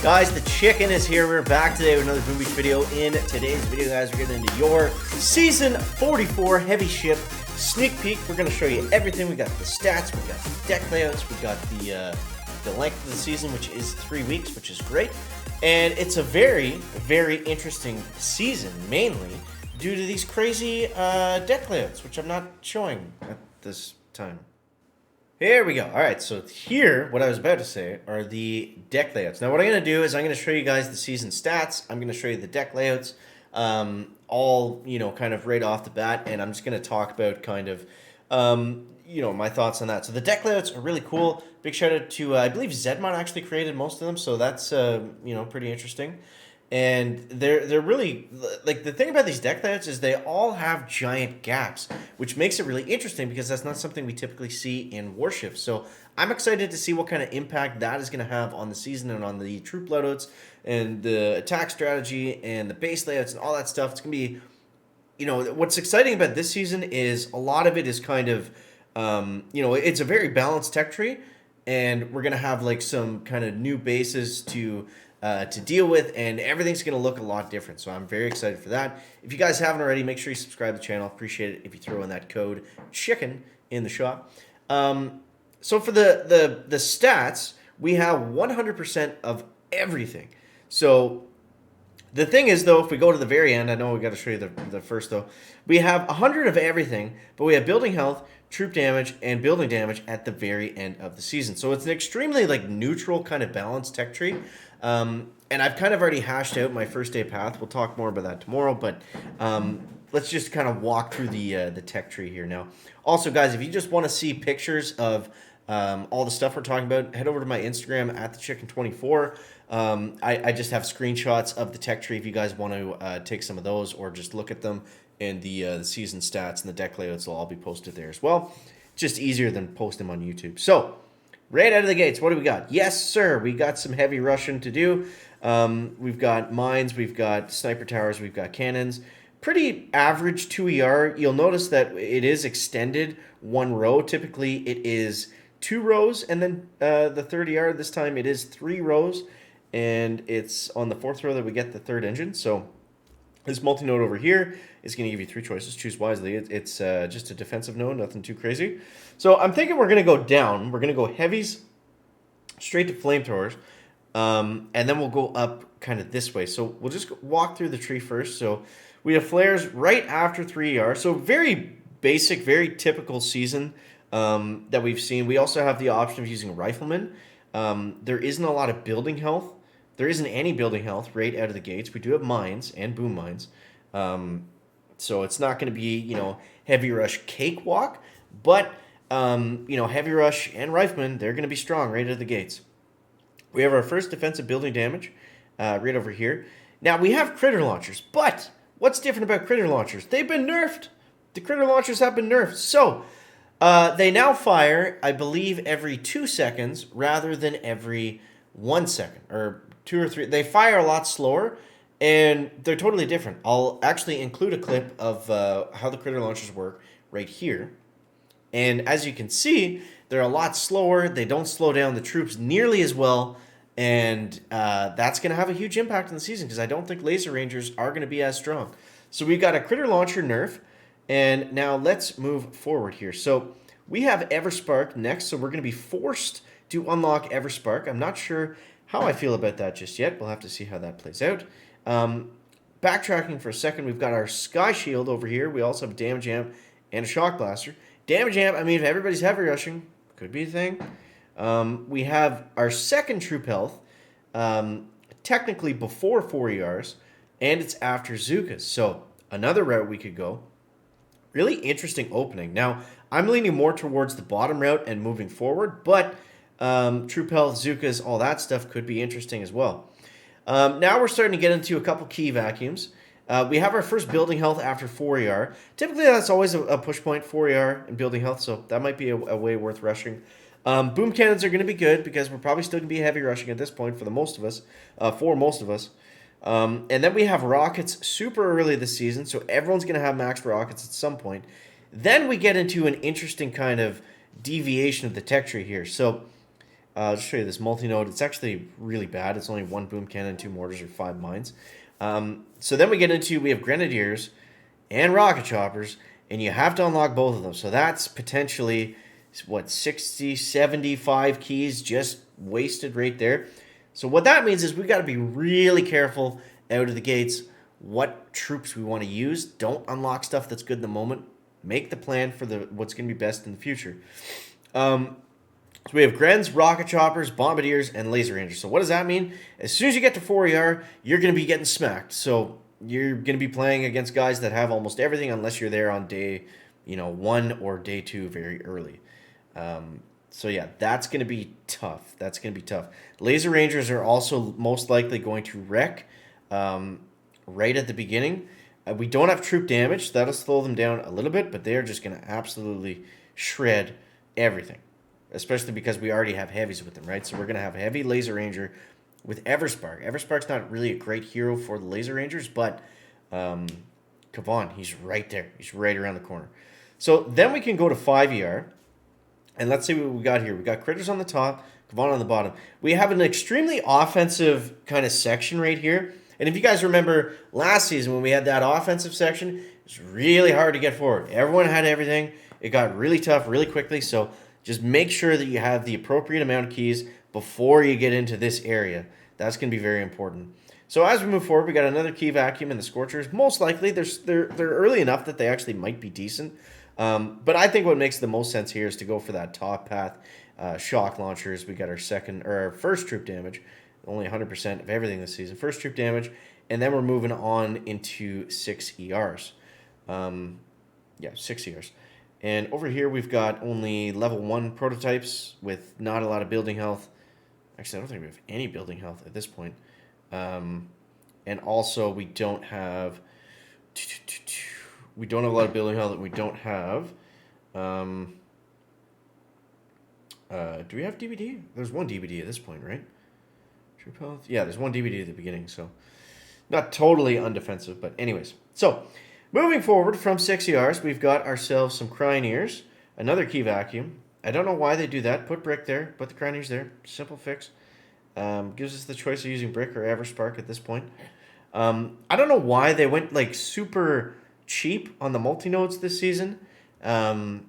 Guys, the chicken is here. We're back today with another Boom Beach video. In today's video, guys, we're getting into your Season 44 Heavy Ship Sneak Peek. We're going to show you everything. We got the stats, we got the deck layouts, we got the length of the season, which is 3 weeks, which is great. And it's a very, very interesting season, mainly due to these crazy deck layouts, which I'm not showing at this time. Here we go. All right, so here, what I was about to say are the deck layouts. Now, what I'm going to do is I'm going to show you guys the season stats. I'm going to show you the deck layouts, all, kind of right off the bat, and I'm just going to talk about kind of, my thoughts on that. So the deck layouts are really cool. Big shout out to, I believe Zedmon actually created most of them, so that's, pretty interesting. And they're really, like, the thing about these deck layouts is they all have giant gaps, which makes it really interesting because that's not something we typically see in Warships. So I'm excited to see what kind of impact that is going to have on the season and on the troop loadouts and the attack strategy and the base layouts and all that stuff. It's going to be, what's exciting about this season is a lot of it is kind of, it's a very balanced tech tree, and we're going to have like some kind of new bases to deal with, and everything's going to look a lot different. So I'm very excited for that. If you guys haven't already, make sure you subscribe to the channel. Appreciate it if you throw in that code CHICKEN in the shop. So for the stats, we have 100% of everything. So the thing is, though, if we go to the very end, I know we got to show you the first, though. We have 100 of everything, but we have building health, troop damage, and building damage at the very end of the season. So it's an extremely neutral kind of balanced tech tree. And I've kind of already hashed out my first day path. We'll talk more about that tomorrow, but let's just kind of walk through the tech tree here now. Also, guys, if you just want to see pictures of all the stuff we're talking about, head over to my Instagram at thechicken24. I just have screenshots of the tech tree if you guys want to take some of those or just look at them, and the season stats and the deck layouts will all be posted there as well. Just easier than post them on YouTube. So right out of the gates, what do we got? Yes, sir, we got some heavy Russian to do. We've got mines, we've got sniper towers, we've got cannons. Pretty average 2 ER. You'll notice that it is extended 1 row. Typically, it is 2 rows, and then the third ER. This time, it is 3 rows, and it's on the 4th row that we get the 3rd engine. So this multi-node over here is going to give you 3 choices. Choose wisely. It's just a defensive node, nothing too crazy. So I'm thinking we're going to go down. We're going to go heavies straight to flamethrowers, and then we'll go up kind of this way. So we'll just walk through the tree first. So we have flares right after 3 ER. So very basic, very typical season that we've seen. We also have the option of using riflemen. There isn't a lot of building health. There isn't any building health right out of the gates. We do have mines and boom mines. So it's not going to be, heavy rush cakewalk, but, heavy rush and riflemen, they're going to be strong right out of the gates. We have our first defensive building damage right over here. Now, we have critter launchers, but what's different about critter launchers? They've been nerfed. The critter launchers have been nerfed. So they now fire, I believe, every 2 seconds rather than every 1 second, or 2 or 3. They fire a lot slower, and they're totally different. I'll actually include a clip of how the critter launchers work right here. And as you can see, they're a lot slower. They don't slow down the troops nearly as well, and that's going to have a huge impact on the season because I don't think laser rangers are going to be as strong. So we've got a critter launcher nerf, and now let's move forward here. So we have Everspark next, so we're going to be forced to unlock Everspark. I'm not sure how I feel about that just yet. We'll have to see how that plays out. Backtracking for a second, we've got our Sky Shield over here. We also have Damage Amp and a Shock Blaster. Damage Amp, I mean, if everybody's heavy rushing, could be a thing. We have our second troop health, technically before 4 ERs, and it's after Zukas. So another route we could go. Really interesting opening. Now, I'm leaning more towards the bottom route and moving forward, but troop health, Zukas, all that stuff could be interesting as well. Now we're starting to get into a couple key vacuums. We have our first building health after 4 ER. Typically, that's always a push point, 4 ER and building health, so that might be a way worth rushing. Boom cannons are going to be good because we're probably still going to be heavy rushing at this point for most of us. And then we have rockets super early this season, so everyone's going to have max rockets at some point. Then we get into an interesting kind of deviation of the tech tree here. So I'll just show you this multi-node. It's actually really bad. It's only 1 boom cannon, 2 mortars, or 5 mines. So then we have grenadiers and rocket choppers, and you have to unlock both of them. So that's potentially, what, 60, 75 keys just wasted right there. So what that means is we got to be really careful out of the gates what troops we want to use. Don't unlock stuff that's good in the moment. Make the plan for what's going to be best in the future. So we have Grens, Rocket Choppers, Bombardiers, and Laser Rangers. So what does that mean? As soon as you get to 4ER, you're going to be getting smacked. So you're going to be playing against guys that have almost everything unless you're there on day 1 or day 2 very early. So yeah, that's going to be tough. Laser Rangers are also most likely going to wreck right at the beginning. We don't have troop damage. That'll slow them down a little bit, but they're just going to absolutely shred everything. Especially because we already have heavies with them, right? So we're going to have a heavy Laser Ranger with Everspark. Everspark's not really a great hero for the Laser Rangers, but Kavan, he's right there. He's right around the corner. So then we can go to 5ER, and let's see what we got here. We got Critters on the top, Kavan on the bottom. We have an extremely offensive kind of section right here. And if you guys remember last season when we had that offensive section, it's really hard to get forward. Everyone had everything. It got really tough really quickly, so just make sure that you have the appropriate amount of keys before you get into this area. That's going to be very important. So as we move forward, we got another key vacuum in the Scorchers. Most likely, they're early enough that they actually might be decent. But I think what makes the most sense here is to go for that top path shock launchers. We got our first troop damage, only 100% of everything this season. First troop damage, and then we're moving on into 6 ERs. 6 ERs. And over here, we've got only level 1 prototypes with not a lot of building health. Actually, I don't think we have any building health at this point. And also, we don't have a lot of building health. We don't have. Do we have DBD? There's 1 DBD at this point, right? Troop health. Yeah, there's 1 DBD at the beginning, so not totally undefensive, but anyways. So moving forward from 6 ERs, we've got ourselves some Cryoneers, another key vacuum. I don't know why they do that. Put Brick there, put the Cryoneers there. Simple fix. Gives us the choice of using Brick or Everspark at this point. I don't know why they went like super cheap on the multi-nodes this season. Like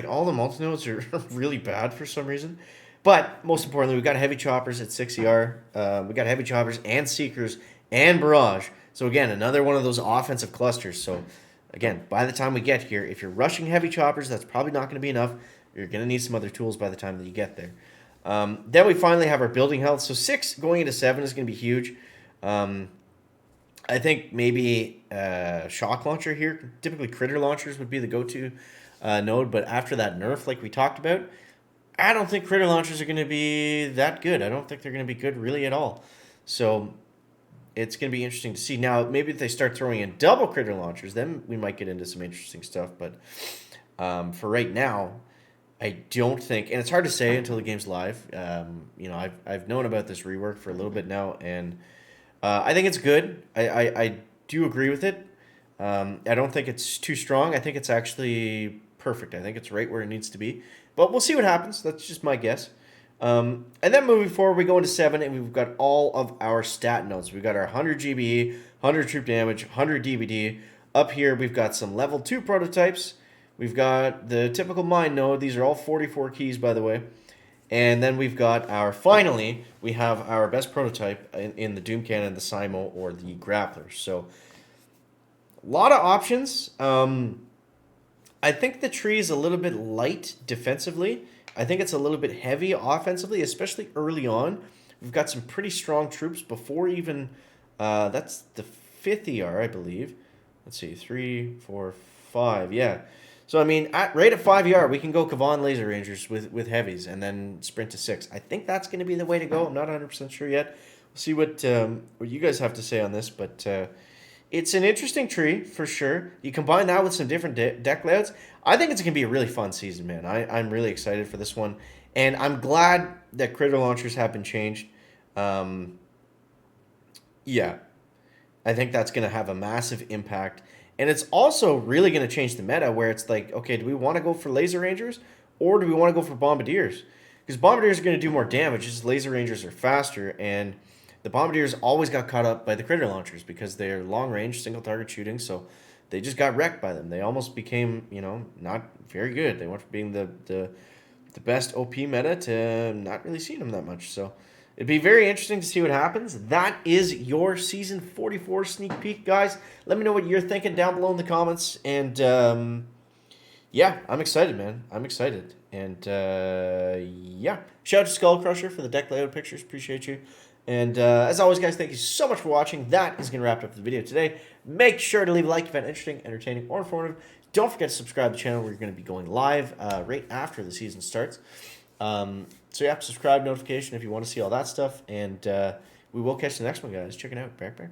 all the multi-nodes are really bad for some reason. But most importantly, we've got heavy choppers at 6 ER. We got heavy choppers and Seekers and Barrage. So again, another one of those offensive clusters. So again, by the time we get here, if you're rushing heavy choppers, that's probably not going to be enough. You're going to need some other tools by the time that you get there. Then we finally have our building health. So 6 going into 7 is going to be huge. I think maybe shock launcher here. Typically critter launchers would be the go-to node. But after that nerf like we talked about, I don't think critter launchers are going to be that good. I don't think they're going to be good really at all. So it's going to be interesting to see. Now, maybe if they start throwing in double critter launchers, then we might get into some interesting stuff. But for right now, I don't think, and it's hard to say until the game's live. I've known about this rework for a little bit now, and I think it's good. I do agree with it. I don't think it's too strong. I think it's actually perfect. I think it's right where it needs to be. But we'll see what happens. That's just my guess. And then moving forward, we go into 7, and we've got all of our stat nodes. We've got our 100 GBE, 100 troop damage, 100 DBD. Up here, we've got some level 2 prototypes. We've got the typical mine node. These are all 44 keys, by the way. And then we've got finally, we have our best prototype in the Doom Cannon, the Simo, or the Grappler. So, a lot of options. I think the tree is a little bit light defensively. I think it's a little bit heavy offensively, especially early on. We've got some pretty strong troops before even, that's the 5th ER, I believe. Let's see, 3, 4, 5, yeah. So, I mean, right at 5 ER, we can go Kavan Laser Rangers with heavies and then sprint to 6. I think that's going to be the way to go. I'm not 100% sure yet. We'll see what you guys have to say on this, but it's an interesting tree for sure. You combine that with some different deck layouts. I think it's going to be a really fun season, man. I'm really excited for this one, and I'm glad that critter launchers have been changed. Yeah, I think that's going to have a massive impact. And it's also really going to change the meta where it's like, okay, do we want to go for Laser Rangers or do we want to go for Bombardiers? Because Bombardiers are going to do more damage, just Laser Rangers are faster, and the Bombardiers always got caught up by the critter launchers because they're long range, single target shooting, so they just got wrecked by them. They almost became, not very good. They went from being the best OP meta to not really seeing them that much. So it'd be very interesting to see what happens. That is your Season 44 sneak peek, guys. Let me know what you're thinking down below in the comments. And yeah, I'm excited, man. I'm excited. And yeah, shout out to Skull Crusher for the deck layout pictures. Appreciate you. And as always, guys, thank you so much for watching. That is going to wrap up the video today. Make sure to leave a like if you found it interesting, entertaining, or informative. Don't forget to subscribe to the channel. We're going to be going live right after the season starts. So yeah, subscribe, notification if you want to see all that stuff. And we will catch the next one, guys. Check it out. Bear.